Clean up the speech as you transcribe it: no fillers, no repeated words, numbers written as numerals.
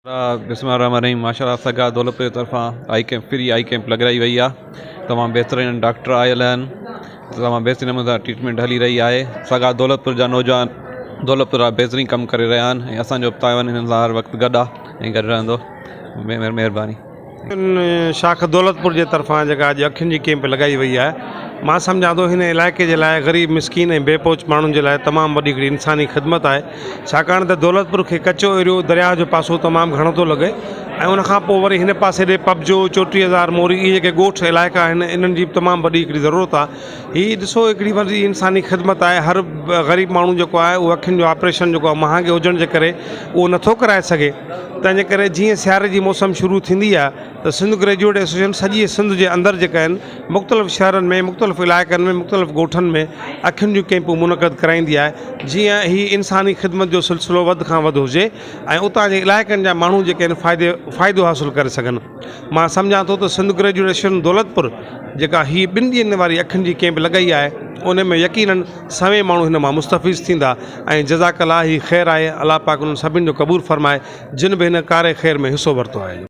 बिस्मिल्लाहिर्रहमानिर्रहीम। माशाअल्लाह सगा दौलतपुर की तरफ़ा आई कैंप फ्री आई कैंप लॻाई वई आहे। तमामु बहितरीन डॉक्टर आयल आहिनि। तमामु बहितरीन नमूने सां ट्रीटमेंट हली रही आहे। सगा दौलतपुर जा नौजवान दौलतपुर वारा बहितरीन कमु करे रहिया आहिनि ऐं असांजो ताइवान हिननि सां हर वक़्तु गॾु आहे ऐं गॾु रहंदो। महिरबानी। शाख दौलतपुर जे तरफ़ां जेका अॼु अखियुनि जी कैंप लॻाई वई आहे, मां सम्झां थो हिन इलाइक़े जे लाइ ग़रीब मिसकिन ऐं बेपोच माण्हुनि जे लाइ तमामु वॾी हिकिड़ी इंसानी ख़िदमत आहे। छाकाणि त दौलतपुर खे कचो एरियो दरिया जो पासो तमामु घणो थो लॻे ऐं उनखां पोइ वरी हिन पासे ॾे पबजो 34,000 मोरी इहे जेके ॻोठ इलाइक़ा आहिनि, इन्हनि जी तमामु वॾी हिकिड़ी ज़रूरत आहे। हीअ ॾिसो हिकिड़ी वॾी इंसानी ख़िदमत आहे। हर ग़रीब माण्हू जेको आहे उहो अखियुनि जो ऑपरेशन जेको आहे महांगे हुजण जे करे उहो नथो कराए सघे। तंहिंजे करे जीअं सियारे जी मौसम शुरू थींदी आहे त सिंध ग्रेजुएट एसोसिएशन सॼे सिंध जे अंदरि जेका आहिनि मुख़्तलिफ़ शहरनि में, मुख़्तलिफ़ इलाइक़नि में, मुख़्तलिफ़ ॻोठनि में अखियुनि जूं कैंपूं मुनक़द कराईंदी आहे, जीअं ही इंसानी ख़िदमत जो सिलसिलो वधि खां वधि हुजे ऐं उतां जे इलाइक़नि जा माण्हू जेके आहिनि फ़ाइदो हासिलु करे सघनि। मां सम्झां थो त सिंध ग्रेजुएट एसोसिएशन दौलतपुर जेका हीअ 2 ॾींहंनि वारी अखियुनि जी कैंप लॻाई आहे, उन में यकीनन सवे माण्हू हिन मां मुस्तफ़ीज़ थींदा ऐं जज़ाकल्लाह ही ख़ैर आहे। अलाह पाक उन्हनि सभिनि जो क़बूल फ़रमाए जिन बि हिन कार ख़ैर में हिसो वरितो आहे।